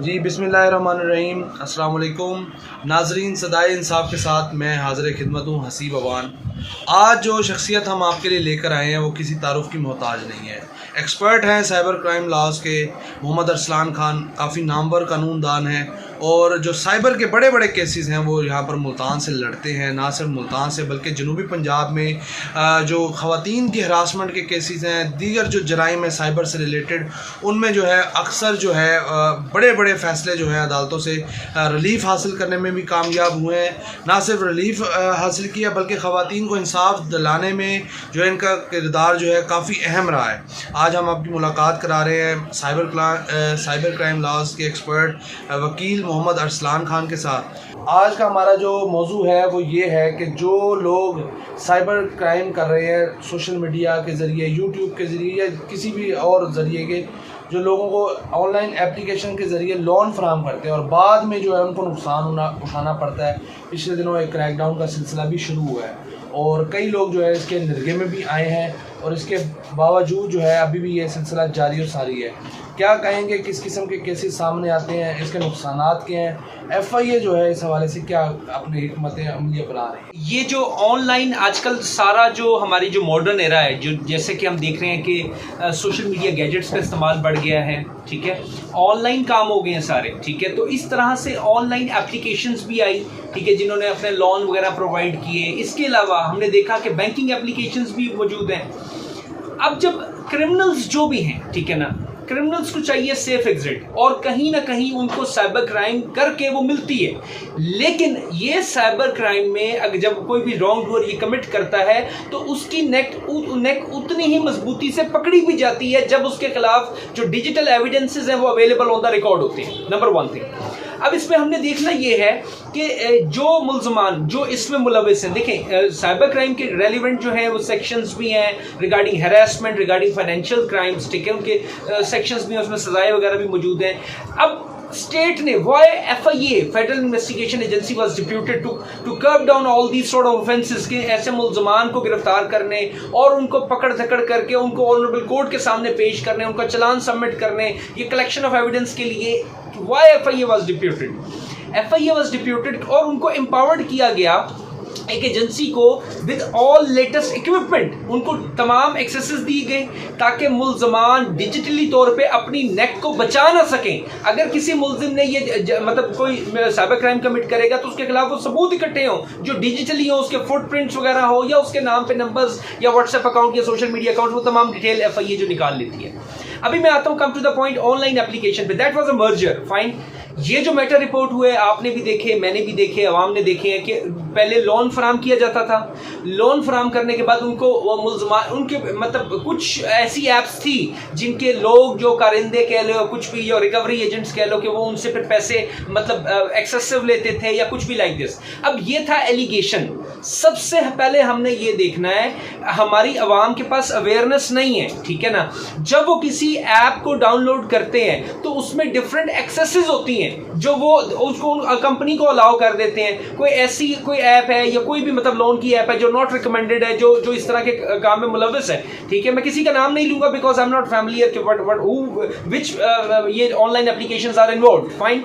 जी बिस्मिल्लाहिर्रहमानिर्रहीम। अस्सलाम वालेकुम नाजरीन, सदाए इंसाफ के साथ मैं हाज़िर खिदमत हूँ हसीब अवान। आज जो शख्सियत हम आपके लिए लेकर आए हैं वो किसी तारुफ की मोहताज नहीं है। एक्सपर्ट हैं साइबर क्राइम लॉज के मोहम्मद अरसलान खान, काफ़ी नामवर कानूनदान हैं और जो साइबर के बड़े बड़े केसेस हैं वो यहाँ पर मुल्तान से लड़ते हैं। ना सिर्फ मुल्तान से बल्कि जनूबी पंजाब में जो ख़वातीन की हरासमेंट के केसेस हैं, दीगर जो जराइम है साइबर से रिलेटेड, उनमें जो है अक्सर जो है बड़े बड़े फ़ैसले जो हैं अदालतों से रिलीफ़ हासिल करने में भी कामयाब हुए हैं। ना सिर्फ रिलीफ़ हासिल किया बल्कि ख़वातीन को इंसाफ दिलाने में जो है इनका किरदार जो है काफ़ी अहम रहा है। आज हम आपकी मुलाकात करा रहे हैं साइबर क्राइम लॉज के एक्सपर्ट वकील मोहम्मद अरसलान खान के साथ। आज का हमारा जो मौजू है वो ये है कि जो लोग साइबर क्राइम कर रहे हैं सोशल मीडिया के ज़रिए, यूट्यूब के ज़रिए या किसी भी और ज़रिए के, जो लोगों को ऑनलाइन एप्लीकेशन के ज़रिए लोन फराहम करते हैं और बाद में जो है उनको नुकसान उठाना पड़ता है। पिछले दिनों एक क्रैकडाउन का सिलसिला भी शुरू हुआ है और कई लोग जो है इसके निर्गे में भी आए हैं और इसके बावजूद जो है अभी भी ये सिलसिला जारी और सारी है। क्या कहेंगे, किस किस्म के केसेस सामने आते हैं, इसके नुकसानात क्या हैं, FIA जो है इस हवाले से क्या अपनी हिकमत अमली अपना रहे हैं। ये जो ऑनलाइन आजकल सारा जो हमारी जो मॉडर्न एरा है, जो जैसे कि हम देख रहे हैं कि सोशल मीडिया गैजेट्स का इस्तेमाल बढ़ गया है, ठीक है, ऑनलाइन काम हो गए हैं सारे, ठीक है, तो इस तरह से ऑनलाइन एप्लीकेशंस भी आई, ठीक है, जिन्होंने अपने लोन वगैरह प्रोवाइड किए। इसके अलावा हमने देखा कि बैंकिंग एप्लीकेशंस भी मौजूद हैं। अब जब क्रिमिनल्स जो भी हैं, ठीक है ना, क्रिमिनल्स को चाहिए सेफ एग्जिट और कहीं ना कहीं उनको साइबर क्राइम करके वो मिलती है। लेकिन ये साइबर क्राइम में अगर जब कोई भी रॉन्ग डूअर ये कमिट करता है तो उसकी नेक उतनी ही मजबूती से पकड़ी भी जाती है जब उसके खिलाफ जो डिजिटल एविडेंसेस हैं वो अवेलेबल ऑन द रिकॉर्ड होते हैं। Number one thing. अब इसमें हमने देखना ये है कि जो मुल्ज़मान जो इसमें मुलविस हैं, देखें साइबर क्राइम के रेलिवेंट जो हैं वो सेक्शंस भी हैं regarding harassment, regarding financial crimes, ठीक है, उनके सेक्शंस भी हैं, उसमें सजाएं वगैरह भी मौजूद हैं। अब स्टेट ने FIA federal investigation agency was deputed to curb down all these sort of offences के ऐसे मुल्ज़मान को गिरफ्तार करने और उनको पकड़ धकड़ करके उनको ऑनरेबल कोर्ट के सामने पेश करने, उनका चालान सबमिट करने, ये कलेक्शन ऑफ एविडेंस के लिए FIA वाज डिप्यूटेड और उनको एम्पावर्ड किया गया एक एजेंसी को विद ऑल लेटेस्ट इक्विपमेंट, उनको तमाम एक्सेसेस दी गई ताकि मुल्ज़मान डिजिटली तौर पे अपनी नेक को बचा ना सकें। अगर किसी मुल्ज़िम ने ये मतलब कोई साइबर क्राइम कमिट करेगा तो उसके खिलाफ वो सबूत इकट्ठे हों जो डिजिटली हो, उसके फुटप्रिंट्स वगैरह हो या उसके नाम पे नंबर्स या व्हाट्सएप अकाउंट या सोशल मीडिया अकाउंट, वो तमाम डिटेल FIA जो निकाल लेती है। अभी मैं आता हूँ come to the point online application पे, that was a merger, fine. ये जो मैटर रिपोर्ट हुए आपने भी देखे, मैंने भी देखे, अवाम ने देखे हैं कि पहले लोन फराम किया जाता था। लोन फराम करने के बाद उनको वो मुल्ज़मान, उनके मतलब कुछ ऐसी ऐप्स थी जिनके लोग जो कारिंदे कह लो, कुछ भी जो रिकवरी एजेंट्स कह लो, कि वो उनसे फिर पैसे मतलब एक्सेसिव लेते थे या कुछ भी लाइक दिस। अब ये था एलिगेशन। सबसे पहले हमने ये देखना है, हमारी अवाम के पास अवेयरनेस नहीं है, ठीक है ना। जब वो किसी ऐप को डाउनलोड करते हैं तो उसमें डिफरेंट एक्सेसेस होती हैं जो वो उसको कंपनी को अलाउ कर देते हैं। कोई ऐप है या कोई भी मतलब लोन की ऐप है जो नॉट रिकमेंडेड है, जो इस तरह के काम में मुलविस है, ठीक है। मैं किसी का नाम नहीं लूंगा because I am not familiar which ये online applications are involved, fine.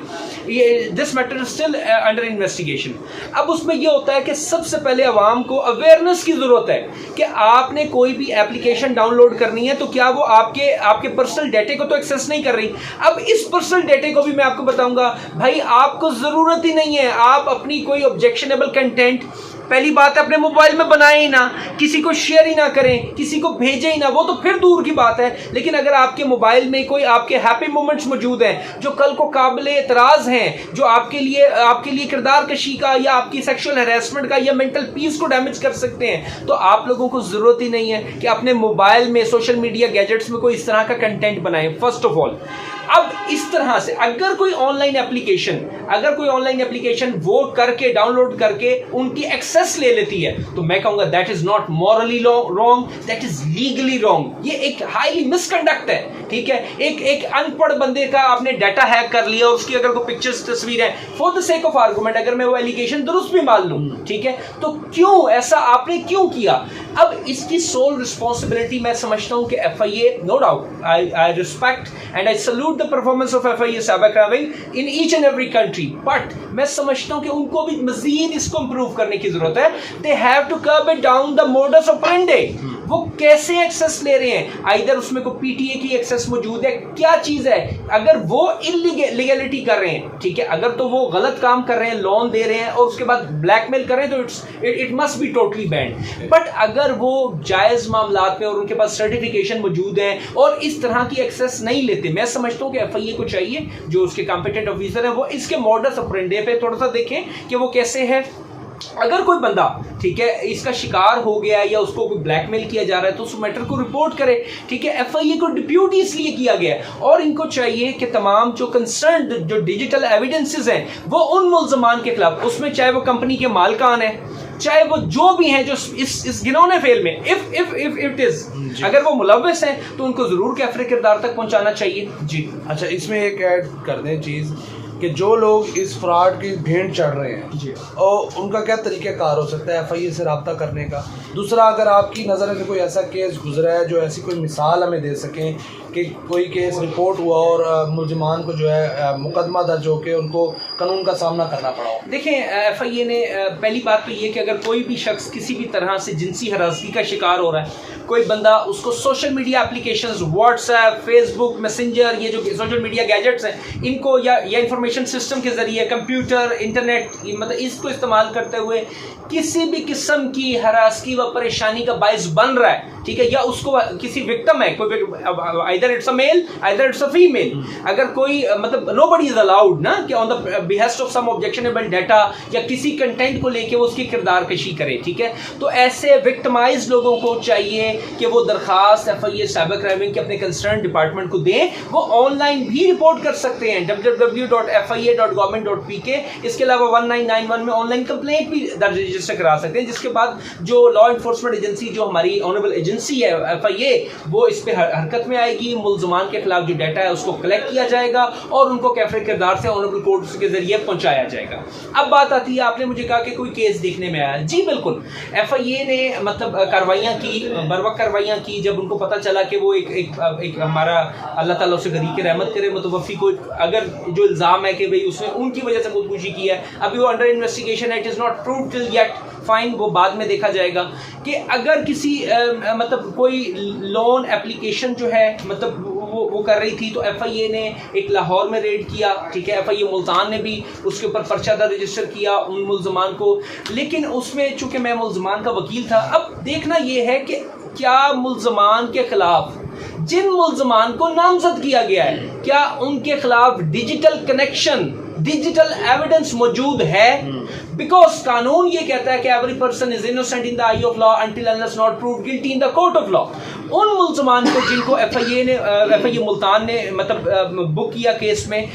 This matter is still under investigation. अब उसमें यह होता है कि सबसे पहले अवाम को अवेयरनेस की जरूरत है कि आपने कोई भी एप्लीकेशन डाउनलोड करनी है तो क्या वो आपके पर्सनल डेटे को तो एक्सेस नहीं कर रही। अब इस पर्सनल डेटे को भी मैं आपको बताऊंगा, भाई आपको जरूरत ही नहीं है, आप अपनी कोई ऑब्जेक्शनेबल कंटेंट पहली बात है अपने मोबाइल में बनाए ही ना, किसी को शेयर ही ना करें, किसी को भेजे ही ना, वो तो फिर दूर की बात है। लेकिन अगर आपके मोबाइल में कोई आपके हैप्पी मोमेंट्स मौजूद हैं जो कल को काबिल एतराज़ हैं, जो आपके लिए किरदार कशी का या आपकी सेक्सुअल हैरेसमेंट का या मेंटल पीस को डैमेज कर सकते हैं, तो आप लोगों को ज़रूरत ही नहीं है कि अपने मोबाइल में सोशल मीडिया गैजेट्स में कोई इस तरह का कंटेंट बनाएं, फर्स्ट ऑफ ऑल। अब इस तरह से अगर कोई ऑनलाइन एप्लीकेशन वो करके डाउनलोड करके उनकी एक्सेस ले लेती है तो मैं कहूंगा that is not morally wrong, that is legally wrong. ये एक हाईली मिसकंडक्ट है, ठीक है। एक अनपढ़ बंदे का आपने डाटा हैक कर लिया और उसकी अगर कोई पिक्चर्स तस्वीर है, for the sake of argument अगर मैं वो एलिगेशन दुरुस्त भी मान लूं, ठीक है, तो क्यों ऐसा आपने क्यों किया। अब इसकी सोल रिस्पॉन्सिबिलिटी मैं समझता हूँ कि FIA, no doubt, I respect and I salute the performance of FIA cyber crime in each and every country, but मैं समझता हूँ कि उनको भी मजीद इसको इम्प्रूव करने की जरूरत है. They have to curb it down the modus operandi. वो कैसे एक्सेस ले रहे हैं, आइदर उसमें कोई PTA की एक्सेस मौजूद है, क्या चीज़ है. अगर वो इलीगलिटी कर रहे हैं, ठीक है, अगर तो वो गलत काम कर रहे हैं, लोन दे रहे हैं और उसके बाद ब्लैकमेल कर रहे हैं, तो it must be totally band. But अगर वो जायज़ मामलात में और उनके पास सर्टिफिकेशन मौजूद है और इस तरह की एक्सेस नहीं लेते, मैं समझता हूँ कि FIA को चाहिए, जो उसके कॉम्पिटेंट ऑफिसर हैं, वो इसके मॉडस ऑपरेंडी पे थोड़ा सा देखें कि वो कैसे है. अगर कोई बंदा, ठीक है, इसका शिकार हो गया या उसको कोई ब्लैकमेल किया जा रहा है तो उस मैटर को रिपोर्ट करे, ठीक है. FIA को डिप्यूट इसलिए किया गया है और इनको चाहिए कि तमाम जो कंसर्न जो डिजिटल एविडेंसेस हैं वो उन मुल्ज़मान के खिलाफ, उसमें चाहे वो कंपनी के मालिकान है, चाहे वो जो भी हैं जो इस घिनौने फेल में इफ इट इज, अगर वो मुलव्वस हैं तो उनको जरूर कैफरे किरदार तक पहुंचाना चाहिए. जी अच्छा, इसमें एक ऐड कर दें चीज़ कि जो लोग इस फ्रॉड की भेंट चढ़ रहे हैं जी, और उनका क्या तरीक़ाकार हो सकता है FIA से रब्ता करने का. दूसरा, अगर आपकी नज़र में कोई ऐसा केस गुजरा है जो ऐसी कोई मिसाल हमें दे सकें कि कोई केस रिपोर्ट हुआ और मुलजमान को जो है मुकदमा दर्ज होकर उनको कानून का सामना करना पड़ा हो. देखें, FIA ने पहली बात तो ये कि अगर कोई भी शख्स किसी भी तरह से जिनसी हरासगी का शिकार हो रहा है, कोई बंदा, उसको social media applications, WhatsApp, Facebook, messenger, ये जो सोशल मीडिया गैजेट्स हैं, इनको या इंफॉर्मेशन सिस्टम के ज़रिए, कंप्यूटर, इंटरनेट, मतलब इसको इस्तेमाल करते हुए किसी भी किस्म की हरासगी व परेशानी का बायस बन रहा है, ठीक है, या उसको किसी विक्टिम है, कोई either it's a male either it's a female, अगर कोई मतलब नोबडी इज अलाउड ना कि on the behest of some objectionable data या किसी कंटेंट को लेके वो उसकी किरदार कशी करे, ठीक है. तो ऐसे विक्टिमाइज लोगों को चाहिए कि वो दरखास्त FIA साइबर क्राइम के अपने कंसर्न डिपार्टमेंट को दें. वो ऑनलाइन भी रिपोर्ट कर सकते हैं www.fia.government.pk. इसके अलावा 1991 में ऑनलाइन कंप्लेंट भी दर्ज रजिस्टर करा सकते हैं, जिसके बाद जो लॉ इन्फोर्समेंट एजेंसी, जो हमारी ऑनरेबल एजेंसी है FIA, वो इस पे हरकत में आएगी. मुल्ज़मान के खिलाफ जो डाटा है उसको कलेक्ट किया जाएगा और उनको कैफरे किरदार से ऑनरेबल कोर्ट के जरिए पहुंचाया जाएगा. अब बात आती है, आपने मुझे कहा कि कोई केस देखने में आया. जी बिल्कुल, FIA ने मतलब कार्रवाइयाँ की, बरवक्त कार्रवाइयाँ की. जब उनको पता चला कि वो एक हमारा अल्लाह ताला उसे गरीक रहमत करे मुतवफ़ी को, अगर जो इल्ज़ाम है कि भाई उसने उनकी वजह से खुदकुशी की है, अभी वो अंडर इन्वेस्टिगेशन है, it is not proved till yet, fine, वो बाद में देखा जाएगा. कि अगर किसी मतलब कोई लोन एप्लीकेशन जो है मतलब वो कर रही थी, तो FIA ने एक लाहौर में रेड किया, ठीक है, FIA मुल्तान ने भी उसके ऊपर पर्चा दर्ज रजिस्टर किया उन मुल्ज़मान को. लेकिन उसमें चूँकि मैं मुल्ज़मान का वकील था, अब देखना ये है कि क्या मुल्ज़मान के खिलाफ, जिन मुल्ज़मान को नामजद किया गया है, क्या उनके खिलाफ डिजिटल कनेक्शन, डिजिटल एविडेंस मौजूद है. बिकॉज कानून ये कहता है कि every person is innocent in the I of law until unless not proved guilty in the court of law. उन मुल्ज़मान को जिनको FIA मुल्तान ने मतलब बुक किया केस में,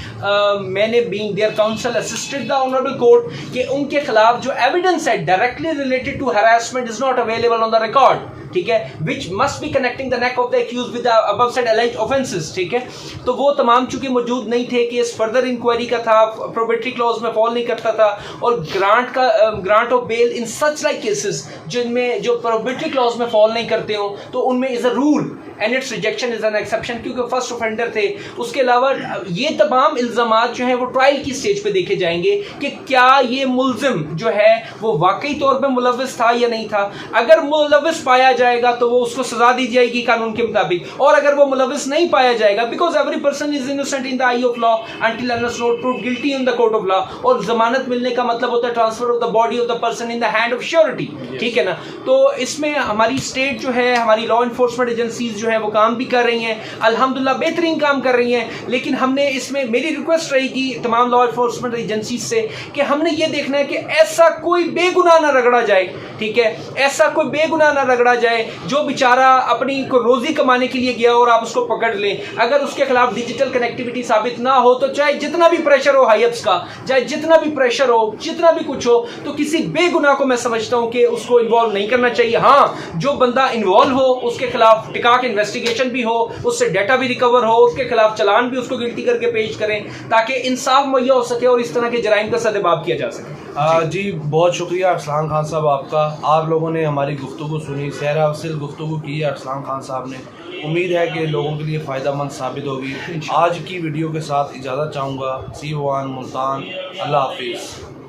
मैंने being their counsel assisted the honourable court कि उनके खिलाफ जो एविडेंस है directly related to harassment is not available on the record, ठीक है, which must be connecting the neck of the accuse with the above said alleged offences, ठीक है. तो वो तमाम चूंकि मौजूद नहीं थे, केस फर्दर इंक्वायरी का था, प्रोबेटरी क्लॉज में फॉल नहीं करता था, और grant of bail in such like cases जिनमें जो प्रोबेटरी क्लॉज में फॉल नहीं करते हो, तो उनमें is a rule and it's rejection is an exception, क्योंकि फर्स्ट ऑफेंडर थे. उसके अलावा ये तमाम इल्ज़ामात जो हैं वो ट्रायल की स्टेज पे देखे जाएंगे कि क्या ये मुल्ज़िम जो है वो वाकई तौर पे मुलव्विस था या नहीं था. अगर मुलव्विस पाया जाएगा तो वो उसको सजा दी जाएगी कानून के मुताबिक, और अगर वो मुलव्विस नहीं पाया जाएगा, because every person is innocent in the I of law until unless not proved guilty in the court of law. और जमानत मिलने का मतलब होता है transfer of the body of the person in the hand of surety, ठीक है ना. तो इसमें हमारी स्टेट जो है, हमारी लॉ इन्फोर्समेंट एजेंसीज जो है वो काम भी कर रही हैं, अल्हम्दुलिल्लाह बेहतरीन काम कर रही हैं. लेकिन हमने इसमें, मेरी रिक्वेस्ट रहेगी तमाम लॉ इन्फोर्समेंट एजेंसीज से कि हमने ये देखना है कि ऐसा कोई बेगुनाह ना रगड़ा जाए, ठीक है, ऐसा कोई बेगुनाह ना रगड़ा जाए जो बेचारा अपनी को रोजी कमाने के लिए गया और आप उसको पकड़ लें. अगर उसके खिलाफ डिजिटल कनेक्टिविटी साबित ना हो तो चाहे जितना भी प्रेशर हो हाईअप्स का, चाहे जितना भी प्रेशर हो, जितना भी कुछ हो, तो किसी बेगुनाह को मैं समझता हूं कि उसको इन्वॉल्व नहीं करना चाहिए. हाँ, जो बंदा इन्वॉल्व हो उसके खिलाफ टिकाक इन्वेस्टिगेशन भी हो, उससे डाटा भी रिकवर हो, उसके खिलाफ चलान भी उसको गिल्टी करके पेश करें ताकि इंसाफ मुहैया हो सके और इस तरह के जराइम का सदेबाब किया जा सके. जी बहुत शुक्रिया अरसलान खान साहब आपका. आप लोगों ने हमारी गुफ्तगू सुनी, सहरा अफसल गुफ्तगू की है अरसलान खान साहब ने। उम्मीद है कि लोगों के लिए फ़ायदेमंद साबित होगी। आज की वीडियो के साथ इजाज़त चाहूँगा। हसीब बवान, मुल्तान। अल्लाह हाफिज़।